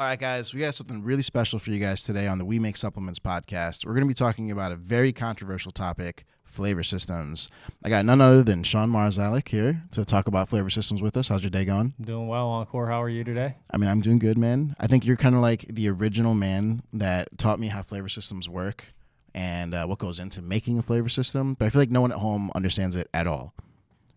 All right, guys, we got something really special for you guys today on the We Make Supplements podcast. We're going to be talking about a very controversial topic, flavor systems. I got none other than Sean Marszalek here to talk about flavor systems with us. How's your day going? Doing well, Ankur. How are you today? I mean, I'm doing good, man. I think you're kind of like the original man that taught me how flavor systems work and what goes into making a flavor system. But I feel like no one at home understands it at all,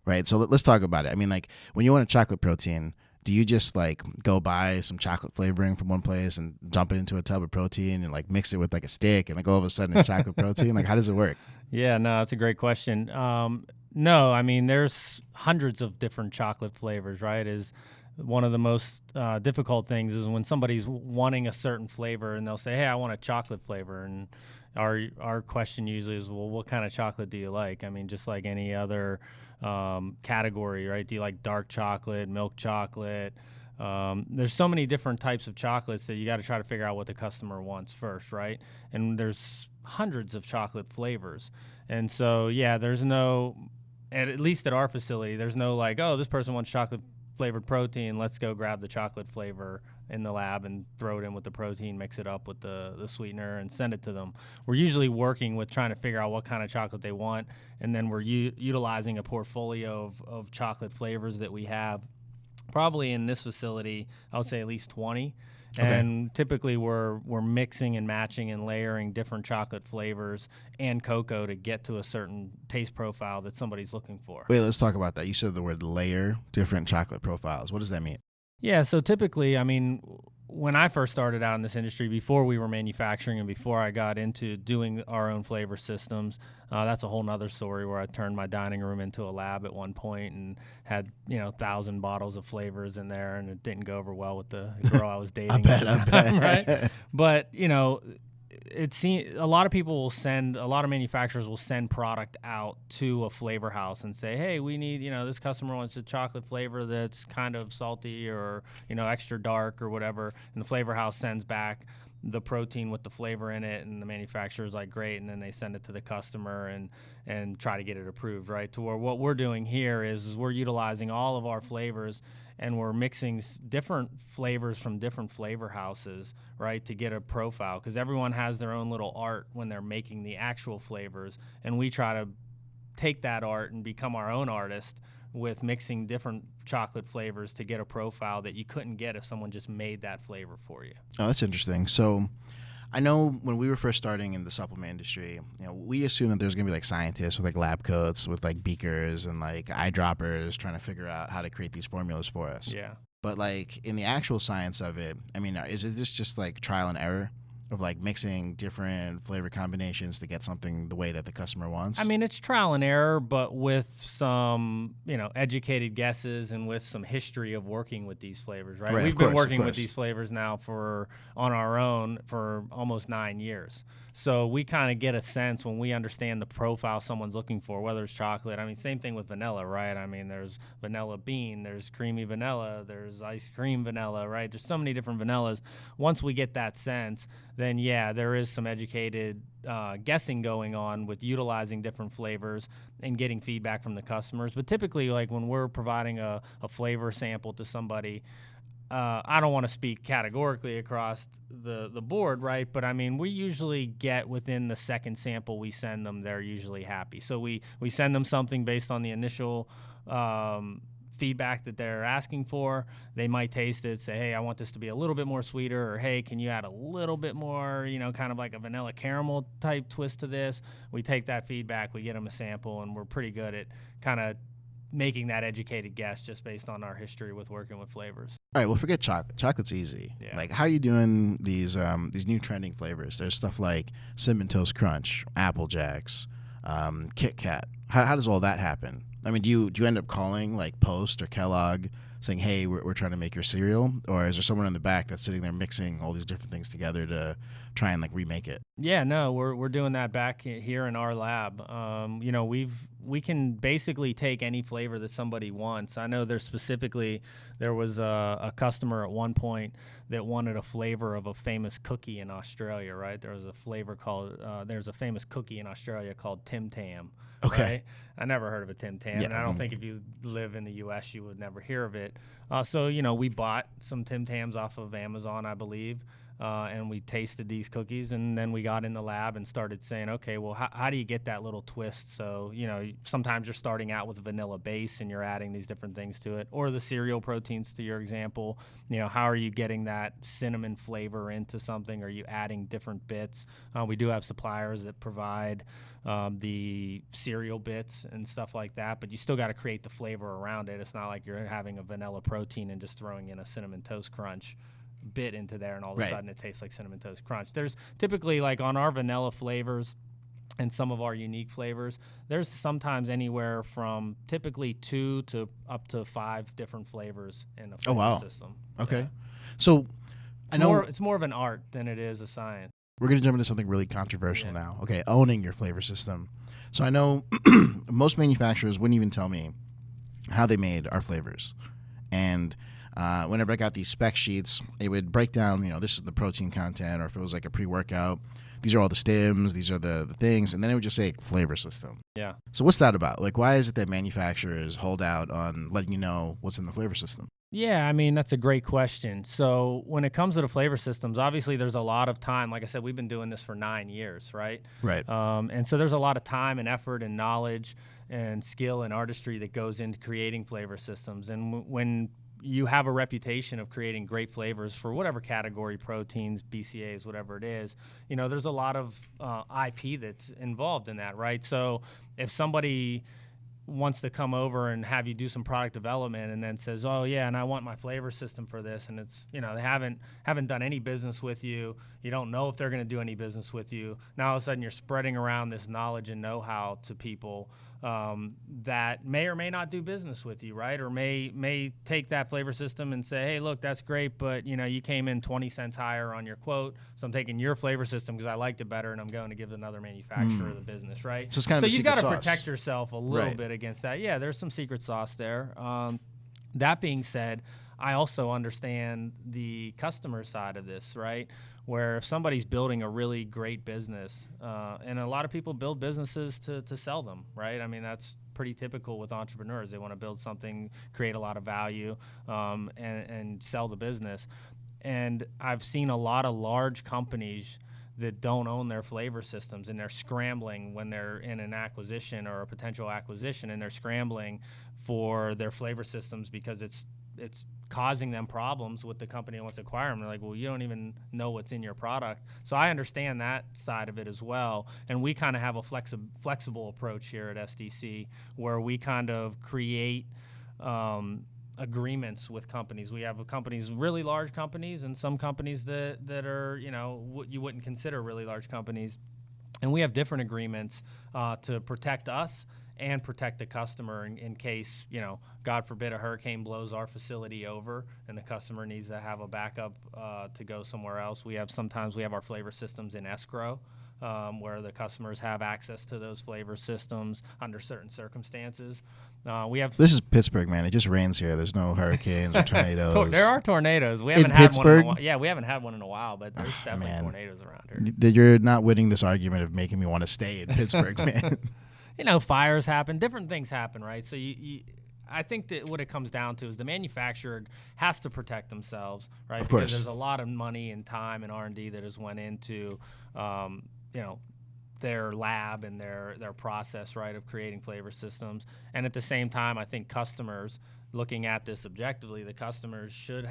right? So let's talk about it. I mean, like when you want a chocolate protein, do you just like go buy some chocolate flavoring from one place and dump it into a tub of protein and like mix it with like a stick and like all of a sudden it's chocolate protein? Like how does it work? Yeah, no, that's a great question. No, I mean, there's hundreds of different chocolate flavors, right? Is one of the most difficult things is when somebody's wanting a certain flavor and they'll say, hey, I want a chocolate flavor. And our question usually is, well, what kind of chocolate do you like? I mean, just like any other category, right? Do you like dark chocolate, milk chocolate? There's so many different types of chocolates that you got to try to figure out what the customer wants first, right? And there's hundreds of chocolate flavors. And so, yeah, there's no, at least at our facility, there's no like, oh, this person wants chocolate flavored protein. Let's go grab the chocolate flavor in the lab and throw it in with the protein, mix it up with the sweetener and send it to them. We're usually working with trying to figure out what kind of chocolate they want. And then we're utilizing a portfolio of chocolate flavors that we have. Probably in this facility, I would say at least 20. Okay. And typically we're mixing and matching and layering different chocolate flavors and cocoa to get to a certain taste profile that somebody's looking for. Wait, let's talk about that. You said the word layer different chocolate profiles. What does that mean? Yeah, so typically, I mean, when I first started out in this industry, before we were manufacturing and before I got into doing our own flavor systems, that's a whole nother story where I turned my dining room into a lab at one point and had, 1,000 bottles of flavors in there, and it didn't go over well with the girl I was dating. I bet. Right? But, it seems a lot of manufacturers will send product out to a flavor house and say, hey, we need, this customer wants a chocolate flavor that's kind of salty or, extra dark or whatever. And the flavor house sends back the protein with the flavor in it, and the manufacturer's like, great. And then they send it to the customer and try to get it approved, right? To where what we're doing here is we're utilizing all of our flavors and we're mixing different flavors from different flavor houses, right, to get a profile, because everyone has their own little art when they're making the actual flavors, and we try to take that art and become our own artist with mixing different chocolate flavors to get a profile that you couldn't get if someone just made that flavor for you. Oh, that's interesting. So I know when we were first starting in the supplement industry, we assumed that there's going to be like scientists with like lab coats with like beakers and like eyedroppers trying to figure out how to create these formulas for us. Yeah. But like in the actual science of it, I mean, is this just like trial and error of like mixing different flavor combinations to get something the way that the customer wants? I mean, it's trial and error, but with some, educated guesses and with some history of working with these flavors, right? We've been working with these flavors now on our own for almost 9 years. So we kind of get a sense when we understand the profile someone's looking for, whether it's chocolate. I mean, same thing with vanilla, right? I mean, there's vanilla bean, there's creamy vanilla, there's ice cream vanilla, right? There's so many different vanillas. Once we get that sense, then yeah, there is some educated guessing going on with utilizing different flavors and getting feedback from the customers. But typically, like when we're providing a flavor sample to somebody, I don't want to speak categorically across the board, right? But I mean, we usually get within the second sample we send them, they're usually happy. So we send them something based on the initial feedback that they're asking for. They might taste it, say, hey, I want this to be a little bit more sweeter, or hey, can you add a little bit more, kind of like a vanilla caramel type twist to this. We take that feedback, we get them a sample, and we're pretty good at kind of making that educated guess just based on our history with working with flavors. All right, well, forget chocolate. Chocolate's easy. Yeah. Like, how are you doing these new trending flavors? There's stuff like Cinnamon Toast Crunch, Apple Jacks, Kit Kat. How does all that happen? I mean, do you end up calling like Post or Kellogg saying, hey, we're trying to make your cereal? Or is there someone in the back that's sitting there mixing all these different things together to try and like remake it? Yeah, no, we're doing that back here in our lab. You know, we can basically take any flavor that somebody wants. I know there was a customer at one point that wanted a flavor of a famous cookie in Australia, right? There's a famous cookie in Australia called Tim Tam. Okay. Right? I never heard of a Tim Tam, Yeah, and I don't think if you live in the U.S. you would never hear of it. So, you know, we bought some Tim Tams off of Amazon, I believe, and we tasted these cookies, and then we got in the lab and started saying, okay, well, how do you get that little twist? So, you know, sometimes you're starting out with a vanilla base and you're adding these different things to it, or the cereal proteins to your example. You know, how are you getting that cinnamon flavor into something? Are you adding different bits? We do have suppliers that provide the cereal bits and stuff like that, but you still got to create the flavor around it. It's not like you're having a vanilla protein and just throwing in a Cinnamon Toast Crunch bit into there and all of a sudden it tastes like Cinnamon Toast Crunch. There's typically, like on our vanilla flavors and some of our unique flavors, there's sometimes anywhere from typically 2 to up to 5 different flavors in a flavor system. Okay. Yeah. So I know it's more of an art than it is a science. We're going to jump into something really controversial now. Okay, owning your flavor system. So I know most manufacturers wouldn't even tell me how they made our flavors. And whenever I got these spec sheets, it would break down, you know, this is the protein content, or if it was like a pre-workout, these are all the stems, these are the things, and then it would just say flavor system. Yeah. So what's that about? Like, why is it that manufacturers hold out on letting you know what's in the flavor system? Yeah, I mean, that's a great question. So when it comes to the flavor systems, obviously there's a lot of time. Like I said, we've been doing this for 9 years, right? Right. And so there's a lot of time and effort and knowledge and skill and artistry that goes into creating flavor systems. And when you have a reputation of creating great flavors for whatever category, proteins, BCAAs, whatever it is, you know, there's a lot of IP that's involved in that, right? So if somebody wants to come over and have you do some product development and then says, oh yeah, and I want my flavor system for this, and it's, you know, they haven't done any business with you, you don't know if they're going to do any business with you, now all of a sudden you're spreading around this knowledge and know-how to people that may or may not do business with you, right? Or may take that flavor system and say, hey, look, that's great, but you know, you came in 20 cents higher on your quote, so I'm taking your flavor system because I liked it better, and I'm going to give another manufacturer the business, right? So it's kind of so you got to sauce. Protect yourself a little bit against that. Yeah, there's some secret sauce there. That being said, I also understand the customer side of this, right? Where if somebody's building a really great business, and a lot of people build businesses to sell them, right? I mean, that's pretty typical with entrepreneurs. They want to build something, create a lot of value, and sell the business. And I've seen a lot of large companies that don't own their flavor systems, and they're scrambling when they're in an acquisition or a potential acquisition, and they're scrambling for their flavor systems because it's causing them problems with the company that wants to acquire them. They're like, well, you don't even know what's in your product. So I understand that side of it as well. And we kind of have a flexible approach here at SDC where we kind of create agreements with companies. We have companies, really large companies, and some companies that are, you know, what you wouldn't consider really large companies. And we have different agreements to protect us and protect the customer in case, you know, God forbid a hurricane blows our facility over and the customer needs to have a backup to go somewhere else. Sometimes we have our flavor systems in escrow where the customers have access to those flavor systems under certain circumstances. This is Pittsburgh, man. It just rains here. There's no hurricanes or tornadoes. There are tornadoes. We haven't had one in a while. Yeah, we haven't had one in a while, but there's definitely tornadoes around here. You're not winning this argument of making me want to stay in Pittsburgh, man. You know, fires happen, different things happen, right? So I think that what it comes down to is the manufacturer has to protect themselves, right? Of course. Because there's a lot of money and time and R&D that has went into, you know, their lab and their process, right, of creating flavor systems. And at the same time, I think customers, looking at this objectively, the customers should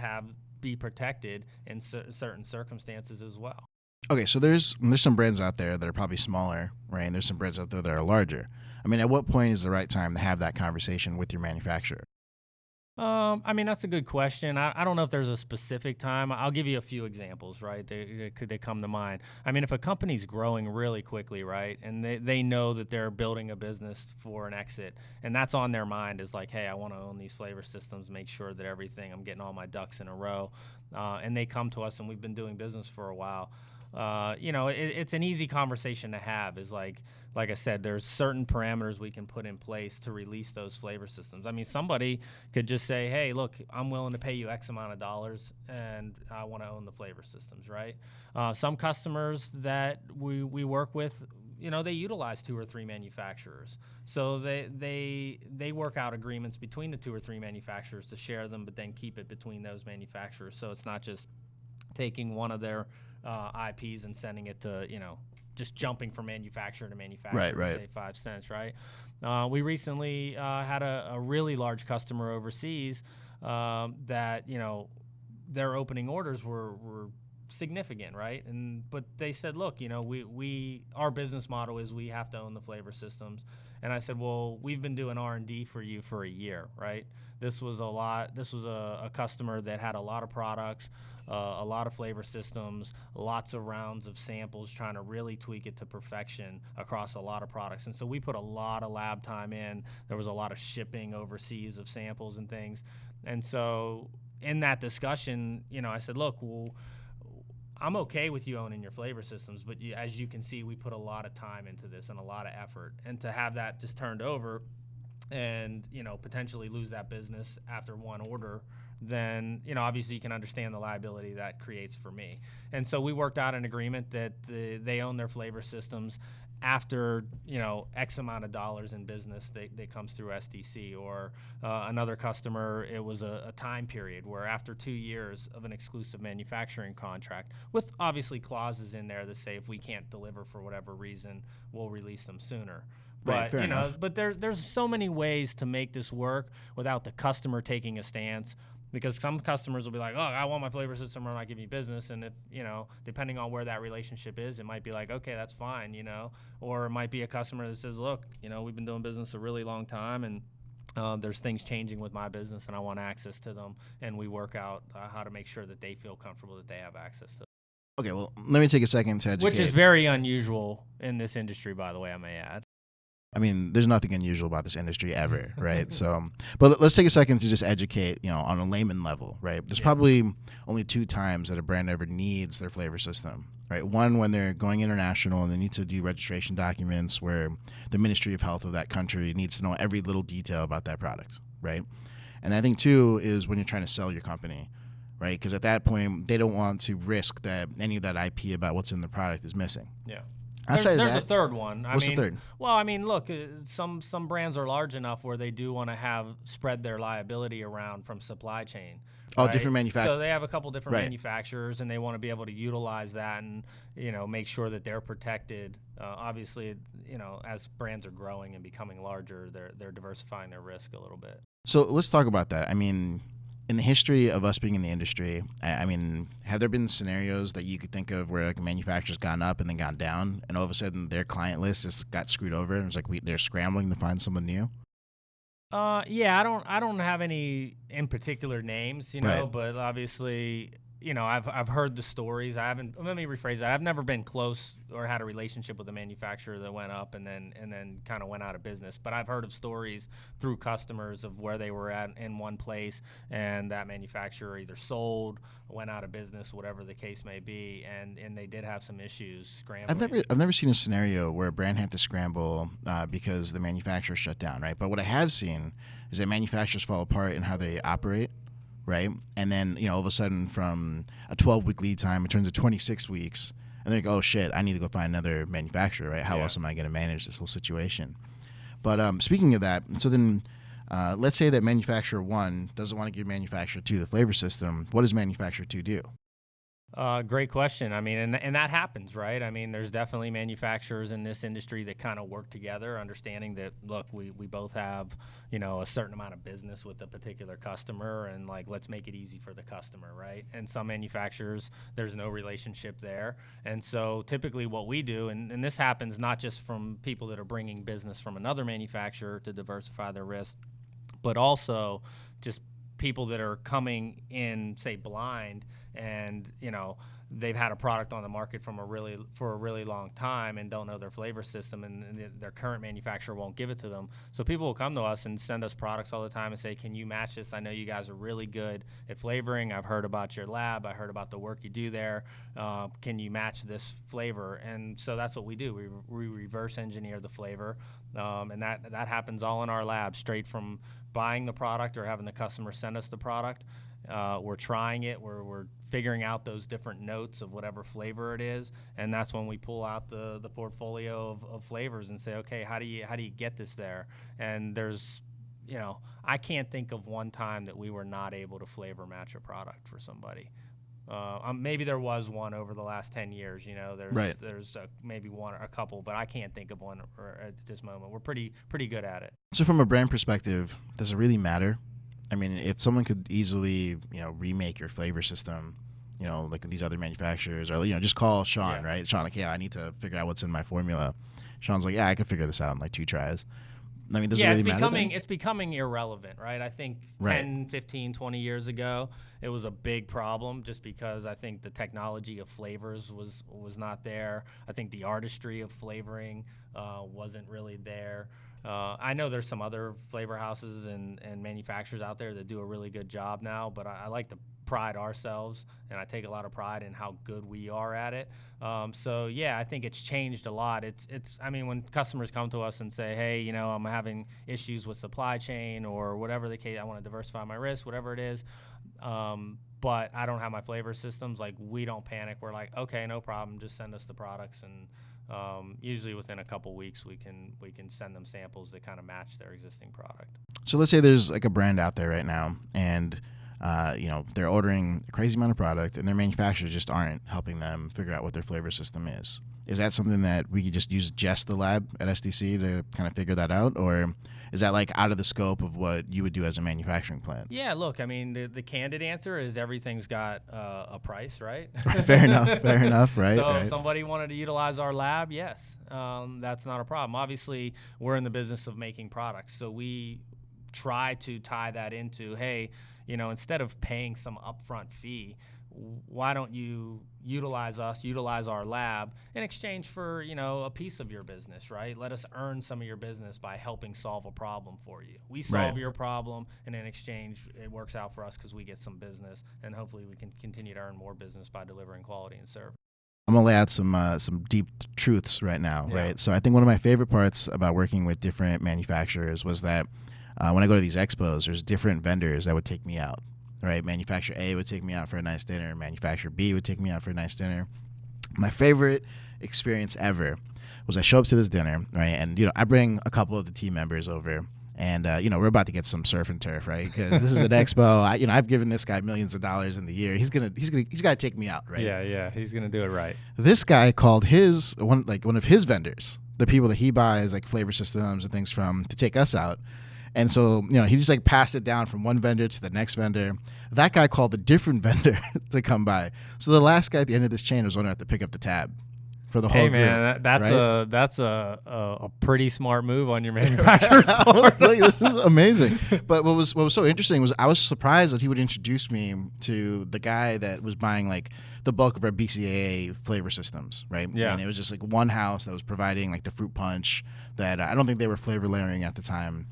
be protected in certain circumstances as well. Okay, so there's some brands out there that are probably smaller, right? And there's some brands out there that are larger. I mean, at what point is the right time to have that conversation with your manufacturer? I mean, that's a good question. I don't know if there's a specific time. I'll give you a few examples, right? They come to mind. I mean, if a company's growing really quickly, right, and they know that they're building a business for an exit, and that's on their mind is like, hey, I want to own these flavor systems, make sure that I'm getting all my ducks in a row, and they come to us, and we've been doing business for a while. it's an easy conversation to have. Is like I said, there's certain parameters we can put in place to release those flavor systems. I mean, somebody could just say, hey, look, I'm willing to pay you X amount of dollars, and I want to own the flavor systems, right? Some customers that we work with, they utilize 2 or 3 manufacturers. So they work out agreements between the 2 or 3 manufacturers to share them, but then keep it between those manufacturers. So it's not just taking one of their IPs and sending it to, just jumping from manufacturer to manufacturer to save 5 cents, right? We recently had a really large customer overseas that, their opening orders were significant, right? But they said, look, our business model is we have to own the flavor systems. And I said, well, we've been doing R&D for you for a year, right? This was a customer that had a lot of products, a lot of flavor systems, lots of rounds of samples, trying to really tweak it to perfection across a lot of products. And so we put a lot of lab time in. There was a lot of shipping overseas of samples and things. And so in that discussion, I said, look, well, I'm okay with you owning your flavor systems, but as you can see, we put a lot of time into this and a lot of effort. And to have that just turned over and, potentially lose that business after one order, then, obviously you can understand the liability that creates for me. And so we worked out an agreement that they own their flavor systems after, X amount of dollars in business that comes through SDC. Or another customer, it was a time period where after 2 years of an exclusive manufacturing contract, with obviously clauses in there that say if we can't deliver for whatever reason, we'll release them sooner. Right, But but there's so many ways to make this work without the customer taking a stance. Because some customers will be like, oh, I want my flavor system or not give me business. And if, depending on where that relationship is, it might be like, okay, that's fine, Or it might be a customer that says, look, we've been doing business a really long time, and there's things changing with my business and I want access to them. And we work out how to make sure that they feel comfortable that they have access to them. Okay, well, let me take a second to educate. Which is very unusual in this industry, by the way, I may add. I mean, there's nothing unusual about this industry ever, right? So, but let's take a second to just educate, on a layman level, right? There's probably only 2 times that a brand ever needs their flavor system, right? One, when they're going international and they need to do registration documents where the Ministry of Health of that country needs to know every little detail about that product, right? And I think 2 is when you're trying to sell your company, right? Because at that point, they don't want to risk that any of that IP about what's in the product is missing. Yeah. There's a third one. What's the third? Well, look, some brands are large enough where they do want to have spread their liability around from supply chain. Oh, right? Different manufacturers. So they have a couple different manufacturers, and they want to be able to utilize that and make sure that they're protected. Obviously, as brands are growing and becoming larger, they're diversifying their risk a little bit. So let's talk about that. I mean, in the history of us being in the industry, I mean, have there been scenarios that you could think of where like a manufacturer's gone up and then gone down, and all of a sudden their client list just got screwed over, and it's like they're scrambling to find someone new? Yeah, I don't have any in particular names, but obviously, I've heard the stories. Let me rephrase that. I've never been close or had a relationship with a manufacturer that went up and then kind of went out of business. But I've heard of stories through customers of where they were at in one place and that manufacturer either sold, went out of business, whatever the case may be, and they did have some issues scrambling. I've never seen a scenario where a brand had to scramble because the manufacturer shut down, right? But what I have seen is that manufacturers fall apart in how they operate. Right. And then, all of a sudden from a 12-week lead time, it turns to 26 weeks. And they're like, oh, shit, I need to go find another manufacturer. Right. How else am I going to manage this whole situation? But speaking of that, so then let's say that manufacturer 1 doesn't want to give manufacturer 2 the flavor system. What does manufacturer 2 do? Great question. I mean, and that happens, right? I mean, there's definitely manufacturers in this industry that kind of work together, understanding that, look, we both have, a certain amount of business with a particular customer, and like, let's make it easy for the customer, right? And some manufacturers, there's no relationship there. And so typically what we do, and this happens not just from people that are bringing business from another manufacturer to diversify their risk, but also just people that are coming in, say, blind, and they've had a product on the market for a really long time and don't know their flavor system, and their current manufacturer won't give it to them. So people will come to us and send us products all the time and say, can you match this? I know you guys are really good at flavoring. I've heard about your lab. I heard about the work you do there. Can you match this flavor? And so that's what we do. We reverse engineer the flavor, and that happens all in our lab, straight from buying the product or having the customer send us the product. We're trying it. We're figuring out those different notes of whatever flavor it is, and that's when we pull out the portfolio of flavors and say, okay, how do you get this there? And there's, I can't think of one time that we were not able to flavor match a product for somebody. Maybe there was one over the last 10 years. There's maybe one or a couple, but I can't think of one at this moment. We're pretty good at it. So from a brand perspective, does it really matter? I mean, if someone could easily, remake your flavor system, like these other manufacturers, or just call Sean, right? Sean, like, yeah, I need to figure out what's in my formula. Sean's like, yeah, I can figure this out in like 2 tries. I mean, does it really matter? It's becoming irrelevant, right? I think 10, 15, 20 years ago, it was a big problem just because I think the technology of flavors was not there. I think the artistry of flavoring wasn't really there. I know there's some other flavor houses and manufacturers out there that do a really good job now, but I like to pride ourselves, and I take a lot of pride in how good we are at it. So yeah, I think it's changed a lot. I mean, when customers come to us and say, hey, I'm having issues with supply chain or whatever the case, I want to diversify my risk, whatever it is, but I don't have my flavor systems, like, we don't panic. We're like, okay, no problem, just send us the products, and usually within a couple weeks we can send them samples that kind of match their existing product. So let's say there's like a brand out there right now, and they're ordering a crazy amount of product, and their manufacturers just aren't helping them figure out what their flavor system is. Is that something that we could just use the lab at SDC to kind of figure that out, or is that like out of the scope of what you would do as a manufacturing plant? Yeah, look, I mean, the candid answer is everything's got a price, right? Fair enough, right? So if somebody wanted to utilize our lab, yes, that's not a problem. Obviously, we're in the business of making products, so we try to tie that into, hey, instead of paying some upfront fee, why don't you utilize our lab in exchange for, a piece of your business, right? Let us earn some of your business by helping solve a problem for you. We solve your problem, and in exchange, it works out for us because we get some business, and hopefully we can continue to earn more business by delivering quality and service. I'm gonna lay out some deep truths right now, right? So I think one of my favorite parts about working with different manufacturers was that when I go to these expos, there's different vendors that would take me out. Right, manufacturer A would take me out for a nice dinner. Manufacturer B would take me out for a nice dinner. My favorite experience ever was I show up to this dinner, right, and I bring a couple of the team members over, and we're about to get some surf and turf, right, because this is an expo. I've given this guy millions of dollars in the year. He's got to take me out, right? Yeah, he's gonna do it right. This guy called one of his vendors, the people that he buys like flavor systems and things from, to take us out. And so, he just like passed it down from one vendor to the next vendor. That guy called a different vendor to come by. So the last guy at the end of this chain was one who had to pick up the tab for the whole group. Hey man, that's a pretty smart move on your manufacturer's part. I was like, this is amazing. But what was so interesting was I was surprised that he would introduce me to the guy that was buying like the bulk of our BCAA flavor systems, right? Yeah. And it was just like one house that was providing like the fruit punch that I don't think they were flavor layering at the time.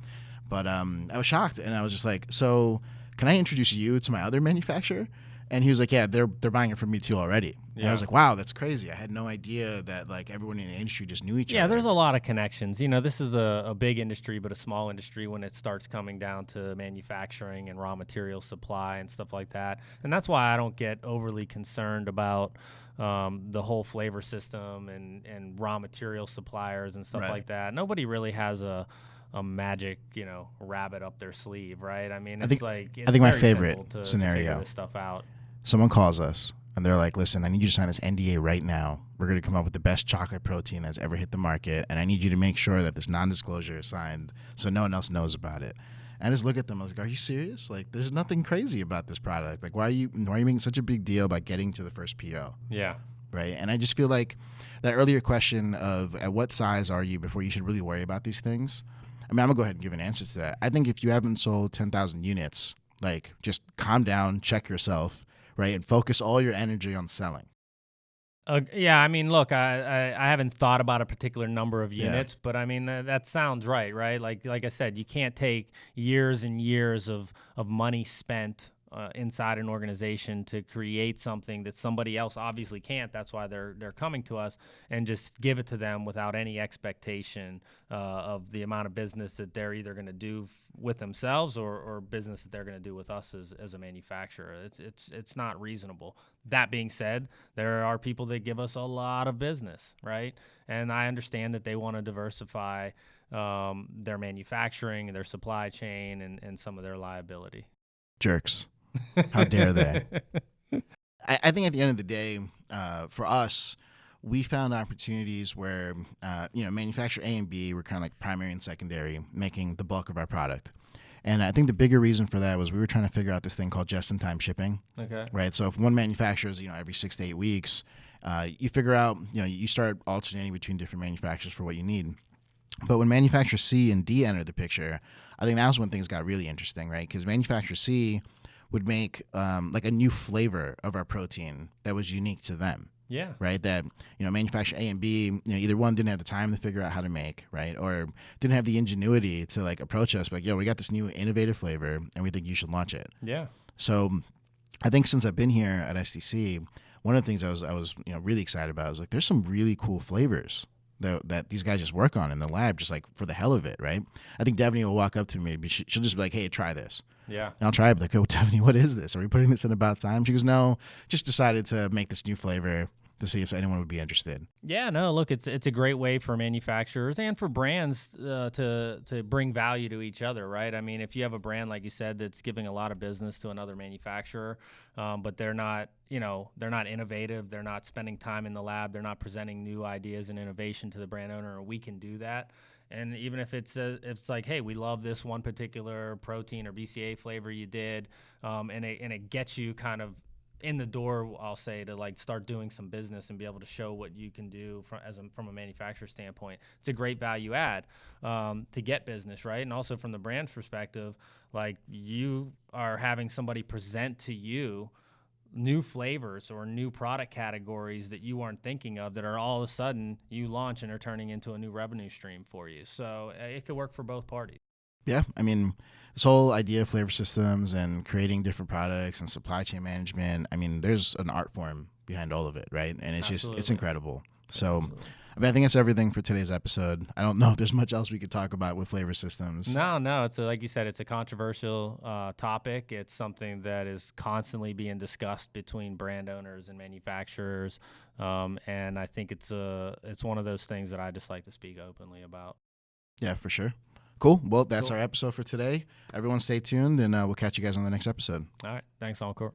But I was shocked, and I was just like, so can I introduce you to my other manufacturer? And he was like, yeah, they're buying it from me too already. Yeah. And I was like, wow, that's crazy. I had no idea that like everyone in the industry just knew each other. Yeah, there's a lot of connections. This is a big industry, but a small industry when it starts coming down to manufacturing and raw material supply and stuff like that. And that's why I don't get overly concerned about the whole flavor system and raw material suppliers and stuff like that. Nobody really has a magic, rabbit up their sleeve, right? I mean, I think my favorite scenario, to figure this stuff out. Someone calls us and they're like, listen, I need you to sign this NDA right now. We're going to come up with the best chocolate protein that's ever hit the market, and I need you to make sure that this non-disclosure is signed so no one else knows about it. And I just look at them, I was like, are you serious? Like, there's nothing crazy about this product. Like, why are you making such a big deal about getting to the first PO? Yeah. Right? And I just feel like that earlier question of at what size are you before you should really worry about these things, I mean, I'm going to go ahead and give an answer to that. I think if you haven't sold 10,000 units, like, just calm down, check yourself, right? And focus all your energy on selling. Yeah, I mean, look, I haven't thought about a particular number of units, but I mean that sounds right? Like I said, you can't take years and years of money spent inside an organization to create something that somebody else obviously can't. That's why they're coming to us, and just give it to them without any expectation of the amount of business that they're either going to do with themselves or business that they're going to do with us as a manufacturer. It's not reasonable. That being said, there are people that give us a lot of business, right? And I understand that they want to diversify their manufacturing, their supply chain, and some of their liability. Jerks. How dare they? I think at the end of the day, for us, we found opportunities where, manufacturer A and B were kind of like primary and secondary, making the bulk of our product. And I think the bigger reason for that was we were trying to figure out this thing called just-in-time shipping. Okay. Right. So if one manufacturer is, every 6 to 8 weeks, you figure out, you start alternating between different manufacturers for what you need. But when manufacturer C and D entered the picture, I think that was when things got really interesting, right? Because manufacturer C would make like a new flavor of our protein that was unique to them. Yeah. Right. That, manufacturer A and B, either one didn't have the time to figure out how to make, right, or didn't have the ingenuity to like approach us, like, we got this new innovative flavor and we think you should launch it. Yeah. So I think since I've been here at STC, one of the things I was really excited about was like, there's some really cool flavors that these guys just work on in the lab, just like for the hell of it, right? I think Devaney will walk up to me, she'll just be like, "Hey, try this." Yeah. And I'll try it, like, "Oh, Devaney, what is this? Are we putting this in about time?" She goes, "No, just decided to make this new flavor to see if anyone would be interested." Yeah, no, look, it's a great way for manufacturers and for brands to bring value to each other, right? I mean, if you have a brand, like you said, that's giving a lot of business to another manufacturer, but they're not innovative, they're not spending time in the lab, they're not presenting new ideas and innovation to the brand owner, we can do that. And even if it's like, hey, we love this one particular protein or BCA flavor you did, and it gets you kind of in the door, I'll say, to like start doing some business and be able to show what you can do from a manufacturer standpoint. It's a great value add to get business, right? And also from the brand perspective, like you are having somebody present to you new flavors or new product categories that you weren't thinking of that are all of a sudden you launch and are turning into a new revenue stream for you. So it could work for both parties. Yeah, I mean, this whole idea of flavor systems and creating different products and supply chain management, I mean, there's an art form behind all of it, right? And it's Absolutely. it's incredible. So, Absolutely. I mean, I think that's everything for today's episode. I don't know if there's much else we could talk about with flavor systems. No, it's like you said, it's a controversial topic. It's something that is constantly being discussed between brand owners and manufacturers, and I think it's one of those things that I just like to speak openly about. Yeah, for sure. Cool. Well, that's our episode for today. Everyone stay tuned, and we'll catch you guys on the next episode. All right. Thanks, Ankur.